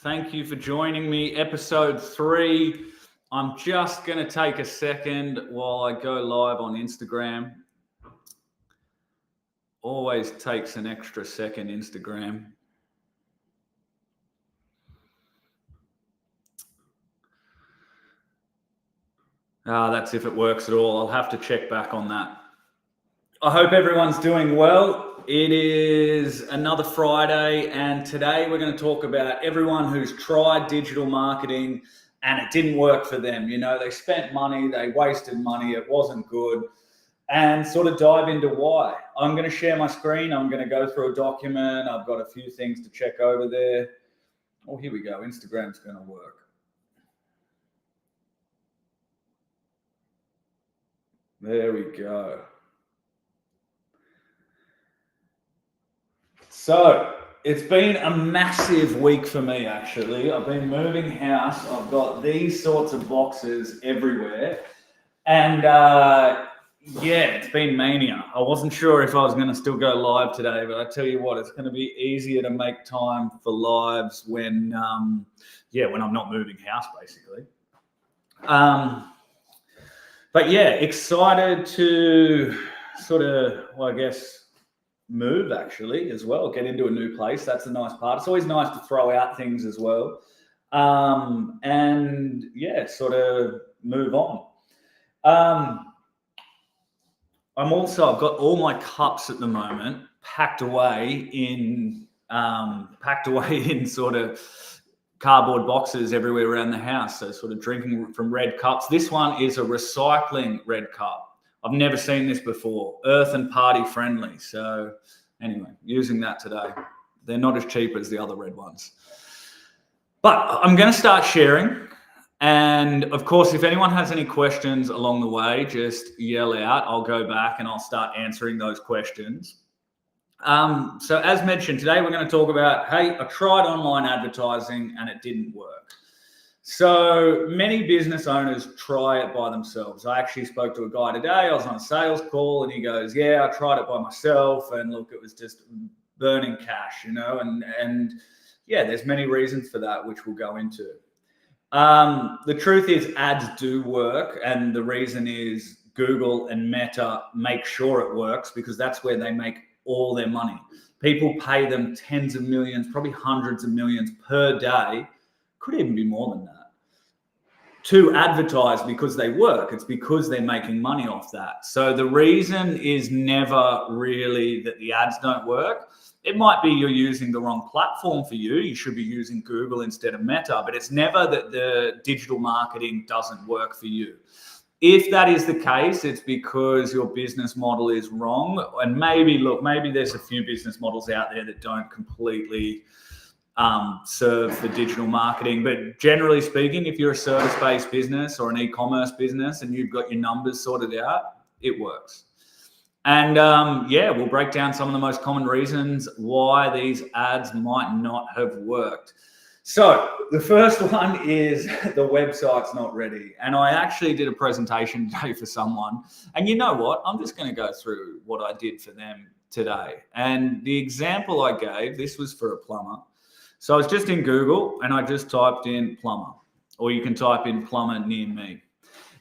Thank you for joining me. Episode 3. I'm just going to take a second while I go live on Instagram. Always takes an extra second, Instagram. That's if it works at all. I'll have to check back on that. I hope everyone's doing well. It is another Friday, and today we're going to talk about everyone who's tried digital marketing and it didn't work for them. You know, they spent money, they wasted money, it wasn't good, and sort of dive into why. I'm going to share my screen. I'm going to go through a document. I've got a few things to check over there. Oh, here we go. Instagram's going to work. There we go. So it's been a massive week for me, actually. I've been moving house. I've got these sorts of boxes everywhere. And it's been mania. I wasn't sure if I was going to still go live today, but I tell you what, it's going to be easier to make time for lives when I'm not moving house, basically. Excited to sort of, move actually as well, get into a new place. That's the nice part. It's always nice to throw out things as well. Sort of move on. I've got all my cups at the moment packed away in sort of cardboard boxes everywhere around the house. So sort of drinking from red cups. This one is a recycling red cup. I've never seen this before. Earth and party friendly. So anyway, using that today. They're not as cheap as the other red ones. But I'm going to start sharing. And of course, if anyone has any questions along the way, just yell out. I'll go back and I'll start answering those questions. So as mentioned, today we're going to talk about, hey, I tried online advertising and it didn't work. So many business owners try it by themselves. I actually spoke to a guy today. I was on a sales call and he goes, yeah, I tried it by myself. And look, it was just burning cash, you know, and there's many reasons for that, which we'll go into. The truth is ads do work. And the reason is Google and Meta make sure it works because that's where they make all their money. People pay them tens of millions, probably hundreds of millions per day. Could even be more than that, to advertise because they work. It's because they're making money off that. So the reason is never really that the ads don't work. It might be you're using the wrong platform for you. You should be using Google instead of Meta, but it's never that the digital marketing doesn't work for you. If that is the case, it's because your business model is wrong. And maybe there's a few business models out there that don't completely serve for digital marketing. But generally speaking, if you're a service-based business or an e-commerce business and you've got your numbers sorted out, it works. And we'll break down some of the most common reasons why these ads might not have worked. So the first one is the website's not ready. And I actually did a presentation today for someone. And you know what? I'm just going to go through what I did for them today. And the example I gave, this was for a plumber. So I was just in Google and I just typed in plumber, or you can type in plumber near me.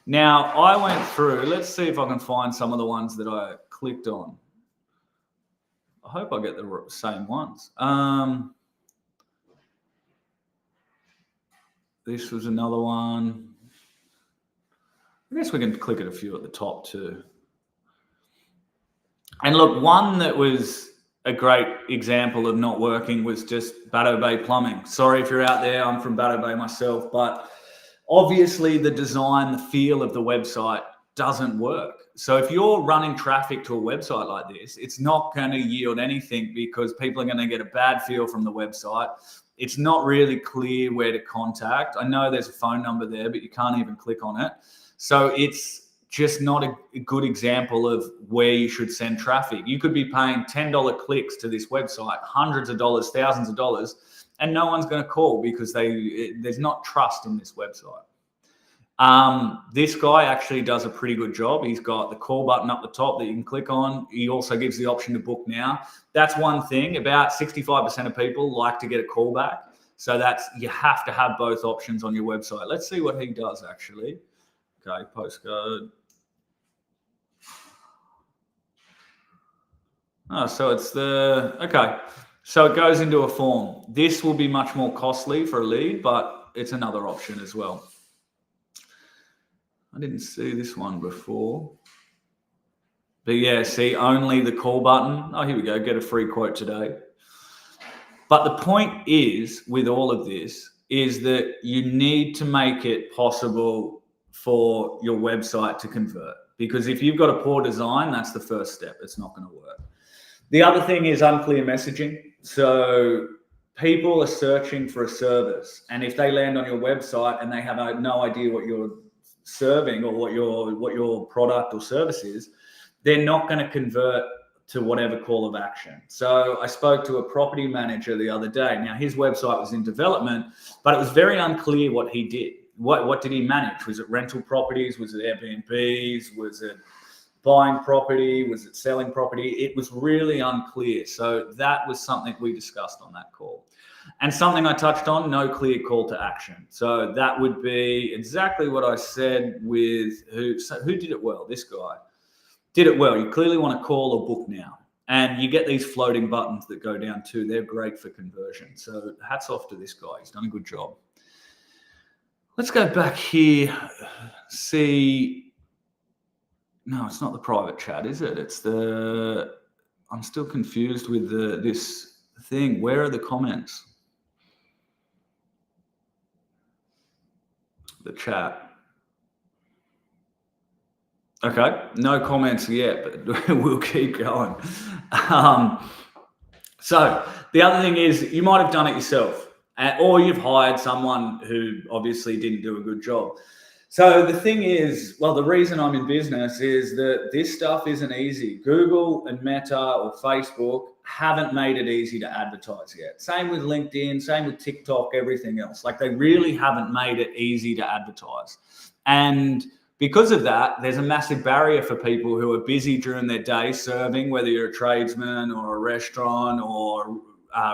Now I went through, let's see if I can find some of the ones that I clicked on. I hope I get the same ones. This was another one. I guess we can click at a few at the top too. And look, one that was a great example of not working was just Batto Bay Plumbing. Sorry if you're out there, I'm from Batto Bay myself, but obviously the design, the feel of the website doesn't work. So if you're running traffic to a website like this, it's not going to yield anything because people are going to get a bad feel from the website. It's not really clear where to contact. I know there's a phone number there, but you can't even click on it. So it's just not a good example of where you should send traffic. You could be paying $10 clicks to this website, hundreds of dollars, thousands of dollars, and no one's going to call because there's not trust in this website. This guy actually does a pretty good job. He's got the call button up the top that you can click on. He also gives the option to book now. That's one thing. About 65% of people like to get a call back. So you have to have both options on your website. Let's see what he does actually. Okay, postcode. Oh, so it's okay. So it goes into a form. This will be much more costly for a lead, but it's another option as well. I didn't see this one before. But yeah, see, only the call button. Oh, here we go. Get a free quote today. But the point is, with all of this, is that you need to make it possible for your website to convert. Because if you've got a poor design, that's the first step. It's not going to work. The other thing is unclear messaging. So people are searching for a service, and if they land on your website and they have no idea what you're serving or what your product or service is, they're not going to convert to whatever call of action. So I spoke to a property manager the other day. Now his website was in development, but it was very unclear what he did. What did he manage? Was it rental properties? Was it Airbnbs? Was it buying property? Was it selling property? It was really unclear. So that was something we discussed on that call. And something I touched on, no clear call to action. So that would be exactly what I said with who did it well? This guy did it well. You clearly want to call or book now. And you get these floating buttons that go down too. They're great for conversion. So hats off to this guy. He's done a good job. Let's go back here. See. No, it's not the private chat, is it? It's I'm still confused with this thing. Where are the comments? The chat. Okay, no comments yet, but we'll keep going. So the other thing is you might have done it yourself, or you've hired someone who obviously didn't do a good job. So the thing is, well, the reason I'm in business is that this stuff isn't easy. Google and Meta or Facebook haven't made it easy to advertise yet. Same with LinkedIn, same with TikTok, everything else. Like they really haven't made it easy to advertise. And because of that, there's a massive barrier for people who are busy during their day serving, whether you're a tradesman or a restaurant or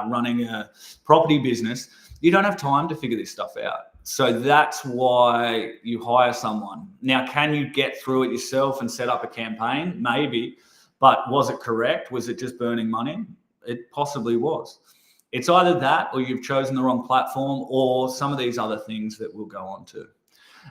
running a property business. You don't have time to figure this stuff out. So that's why you hire someone. Now, can you get through it yourself and set up a campaign? Maybe. But was it correct? Was it just burning money? It possibly was. It's either that or you've chosen the wrong platform or some of these other things that we'll go on to.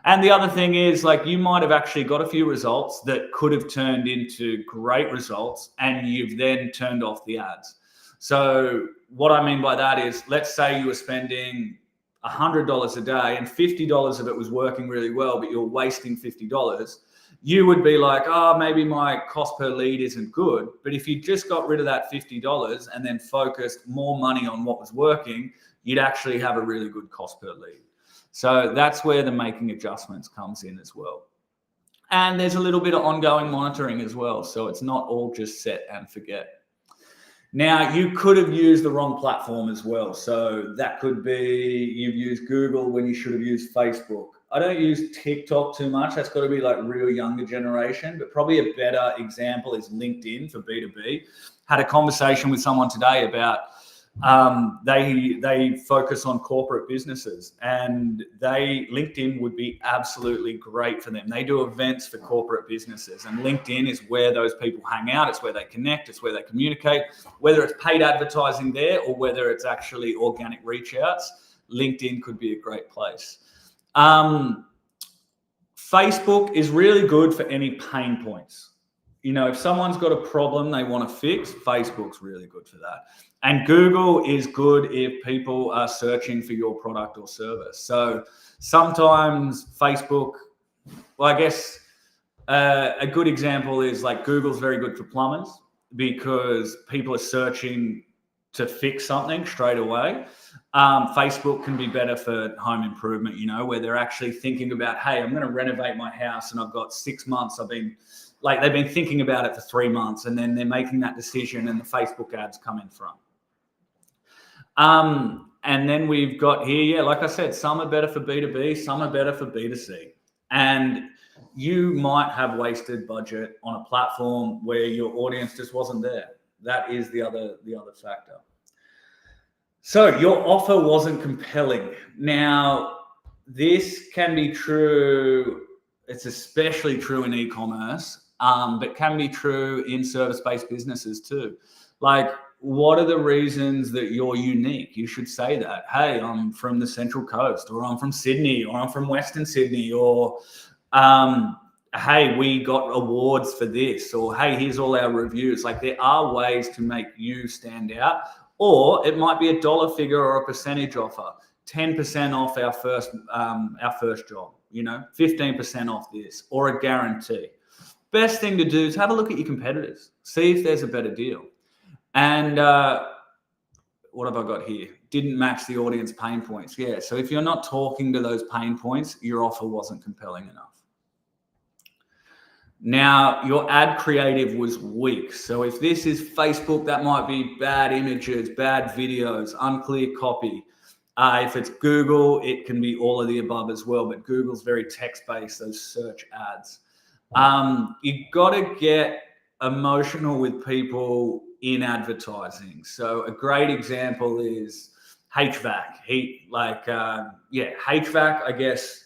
And the other thing is, like, you might have actually got a few results that could have turned into great results and you've then turned off the ads. So what I mean by that is, let's say you were spending $100 a day and $50 of it was working really well, but you're wasting $50. You would be like, oh, maybe my cost per lead isn't good. But if you just got rid of that $50 and then focused more money on what was working, you'd actually have a really good cost per lead. So that's where the making adjustments comes in as well. And there's a little bit of ongoing monitoring as well. So it's not all just set and forget. Now, you could have used the wrong platform as well. So that could be you've used Google when you should have used Facebook. I don't use TikTok too much. That's got to be like real younger generation. But probably a better example is LinkedIn for B2B. Had a conversation with someone today about they focus on corporate businesses, and LinkedIn would be absolutely great for them. They do events for corporate businesses, and LinkedIn is where those people hang out. It's where they connect. It's where they communicate. Whether it's paid advertising there or whether it's actually organic reach outs, LinkedIn could be a great place. Facebook is really good for any pain points. You know, if someone's got a problem they want to fix, Facebook's really good for that. And Google is good if people are searching for your product or service. So sometimes Facebook, well, I guess a good example is like Google's very good for plumbers because people are searching to fix something straight away. Facebook can be better for home improvement, you know, where they're actually thinking about, hey, I'm going to renovate my house and I've got 6 months. They've been thinking about it for 3 months, and then they're making that decision and the Facebook ads come in front. And then we've got here, like I said, some are better for B2B, some are better for B2C. And you might have wasted budget on a platform where your audience just wasn't there. That is the other factor. So your offer wasn't compelling. Now, this can be true. It's especially true in e-commerce, but can be true in service-based businesses too. Like, what are the reasons that you're unique? You should say that. Hey, I'm from the Central Coast, or I'm from Sydney, or I'm from Western Sydney, or hey, we got awards for this, or hey, here's all our reviews. Like, there are ways to make you stand out. Or it might be a dollar figure or a percentage offer. 10% off our first job, 15% off this, or a guarantee. Best thing to do is have a look at your competitors. See if there's a better deal. And what have I got here? Didn't match the audience pain points. Yeah, so if you're not talking to those pain points, your offer wasn't compelling enough. Now, your ad creative was weak. So if this is Facebook, that might be bad images, bad videos, unclear copy. If it's Google, it can be all of the above as well, but Google's very text-based, those search ads. You got to get emotional with people in advertising. So a great example is HVAC. HVAC, I guess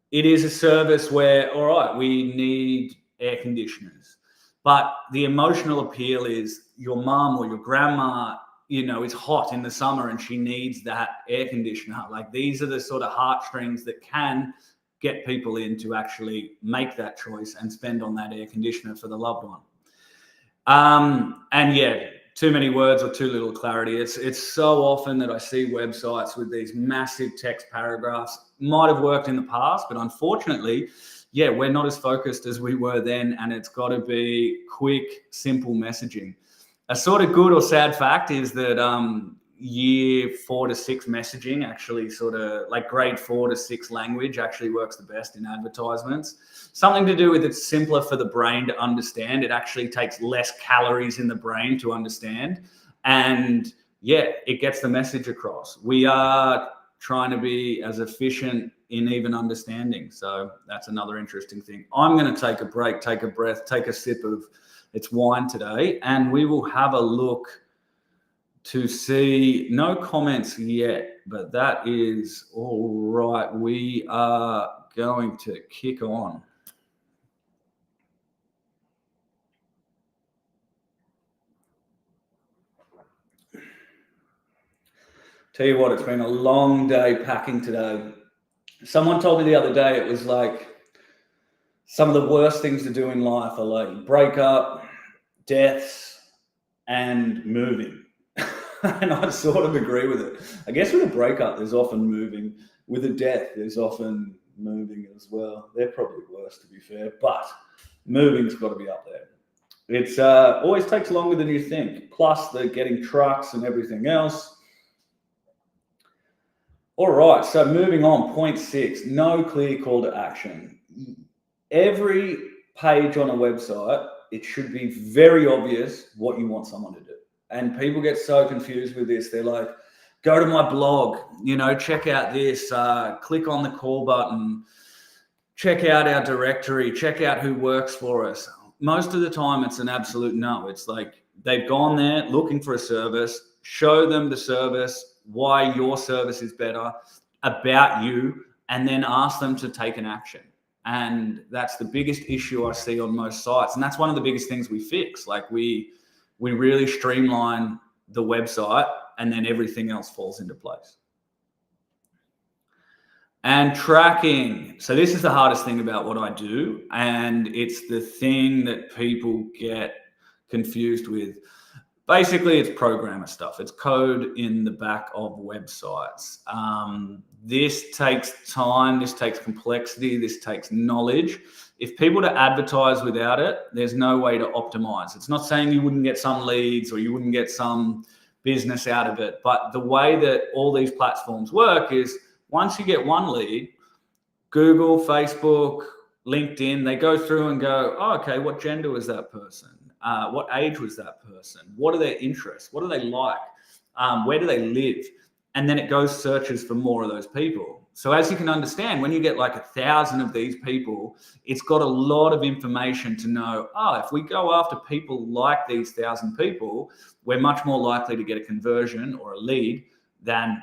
it is a service where, all right, we need air conditioners, but the emotional appeal is your mum or your grandma, is hot in the summer and she needs that air conditioner. Like, these are the sort of heartstrings that can get people in to actually make that choice and spend on that air conditioner for the loved one. And yeah, too many words or too little clarity. It's so often that I see websites with these massive text paragraphs. Might have worked in the past, but unfortunately, yeah, we're not as focused as we were then, and it's got to be quick, simple messaging. A sort of good or sad fact is that year 4 to 6 messaging actually sort of like grade 4 to 6 language actually works the best in advertisements. Something to do with it's simpler for the brain to understand. It actually takes less calories in the brain to understand. And yeah, it gets the message across. We are trying to be as efficient in even understanding. So that's another interesting thing. I'm going to take a break, take a breath, take a sip of its wine today, and we will have a look to see, no comments yet, but that is all right. We are going to kick on. Tell you what, it's been a long day packing today. Someone told me the other day, it was like some of the worst things to do in life are like breakup, deaths, and moving. And I sort of agree with it. I guess with a breakup, there's often moving. With a death, there's often moving as well. They're probably worse, to be fair, but moving's got to be up there. It's always takes longer than you think. Plus the getting trucks and everything else. All right, so moving on, point 6, no clear call to action. Every page on a website, it should be very obvious what you want someone to do. And people get so confused with this. They're like, go to my blog, check out this, click on the call button, check out our directory, check out who works for us. Most of the time, it's an absolute no. It's like they've gone there looking for a service, show them the service, why your service is better, about you, and then ask them to take an action. And that's the biggest issue I see on most sites. And that's one of the biggest things we fix. Like we really streamline the website and then everything else falls into place. And tracking. So this is the hardest thing about what I do. And it's the thing that people get confused with. Basically, it's programmer stuff. It's code in the back of websites. This takes time. This takes complexity. This takes knowledge. If people to advertise without it, there's no way to optimize. It's not saying you wouldn't get some leads or you wouldn't get some business out of it. But the way that all these platforms work is once you get one lead, Google, Facebook, LinkedIn, they go through and go, oh, okay, what gender was that person? What age was that person? What are their interests? What do they like? Where do they live? And then it goes searches for more of those people. So as you can understand, when you get like 1,000 of these people, it's got a lot of information to know, if we go after people like these 1,000 people, we're much more likely to get a conversion or a lead than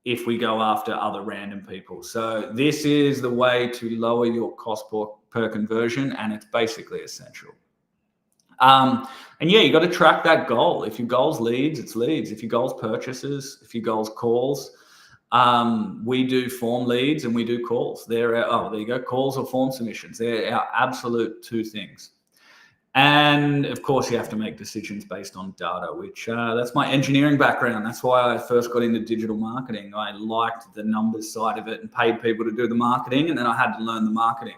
if we go after other random people. So this is the way to lower your cost per conversion, and it's basically essential. And yeah, you got to track that goal. If your goal's leads, it's leads. If your goal's purchases, if your goal's calls, we do form leads and we do calls. There you go, calls or form submissions. They're our absolute two things. And of course, you have to make decisions based on data, which that's my engineering background. That's why I first got into digital marketing. I liked the numbers side of it and paid people to do the marketing, and then I had to learn the marketing.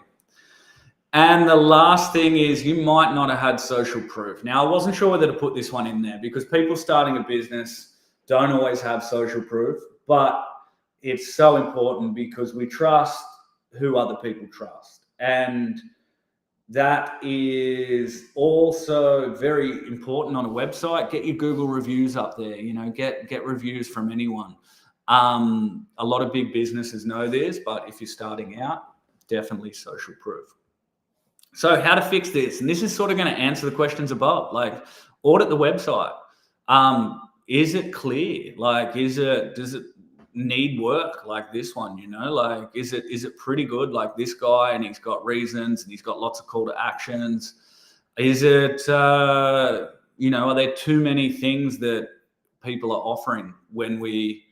And the last thing is, you might not have had social proof. Now, I wasn't sure whether to put this one in there because people starting a business don't always have social proof, but it's so important because we trust who other people trust. And that is also very important on a website. Get your Google reviews up there, get reviews from anyone. A lot of big businesses know this, but if you're starting out, definitely social proof. So how to fix this? And this is sort of going to answer the questions above, like audit the website. Is it clear? Like, does it need work like this one? Like, is it pretty good like this guy, and he's got reasons and he's got lots of call to actions? Is it, are there too many things that people are offering when we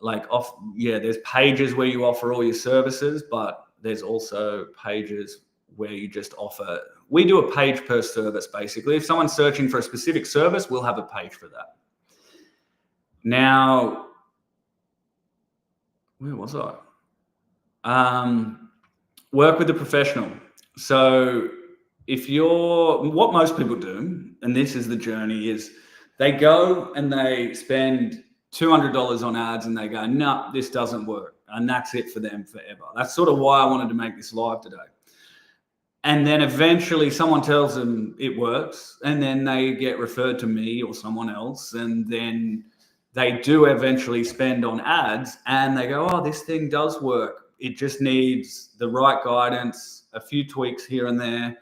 there's pages where you offer all your services, but there's also pages where you just offer. We do a page per service, basically. If someone's searching for a specific service, we'll have a page for that. Now, where was I? Work with a professional. So what most people do, and this is the journey, is they go and they spend $200 on ads and they go, no, this doesn't work. And that's it for them forever. That's sort of why I wanted to make this live today. And then eventually someone tells them it works, and then they get referred to me or someone else, and then they do eventually spend on ads and they go, oh, this thing does work. It just needs the right guidance, a few tweaks here and there,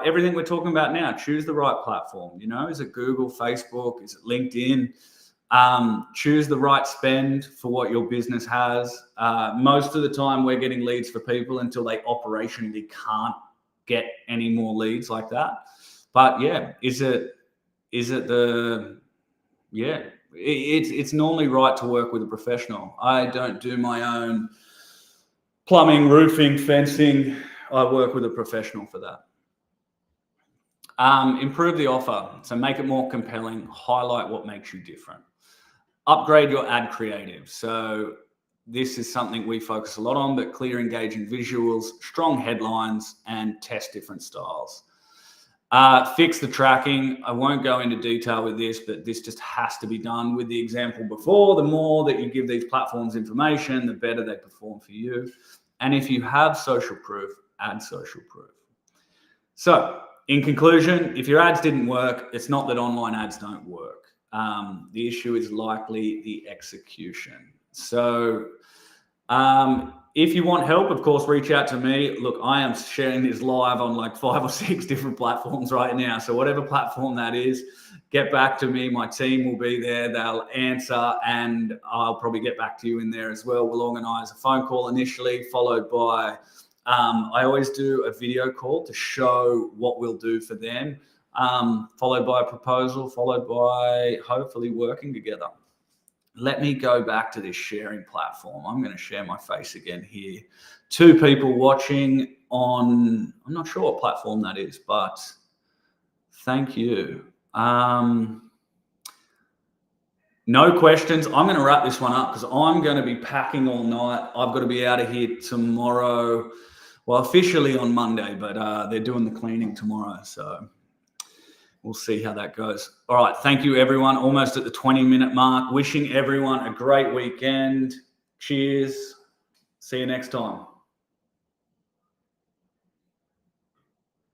everything we're talking about now. Choose the right platform. Is it Google, Facebook? Is it LinkedIn? Choose the right spend for what your business has. Most of the time we're getting leads for people until they operationally can't get any more leads like that. But yeah, it's normally right to work with a professional. I don't do my own plumbing, roofing, fencing. I work with a professional for that. Improve the offer. So make it more compelling, highlight what makes you different. Upgrade your ad creative. So this is something we focus a lot on, but clear, engaging visuals, strong headlines, and test different styles. Fix the tracking. I won't go into detail with this, but this just has to be done. With the example before, the more that you give these platforms information, the better they perform for you. And if you have social proof, add social proof. So in conclusion, if your ads didn't work, it's not that online ads don't work. The issue is likely the execution. So if you want help, of course, reach out to me. Look, I am sharing this live on like 5 or 6 different platforms right now. So whatever platform that is, get back to me. My team will be there. They'll answer, and I'll probably get back to you in there as well. We'll organize a phone call initially, followed by, I always do a video call to show what we'll do for them, followed by a proposal, followed by hopefully working together. Let me go back to this sharing platform. I'm going to share my face again here. 2 people watching on, I'm not sure what platform that is, but thank you. No questions. I'm going to wrap this one up because I'm going to be packing all night. I've got to be out of here tomorrow. Well, officially on Monday, but they're doing the cleaning tomorrow. So we'll see how that goes. All right. Thank you, everyone. Almost at the 20-minute mark. Wishing everyone a great weekend. Cheers. See you next time.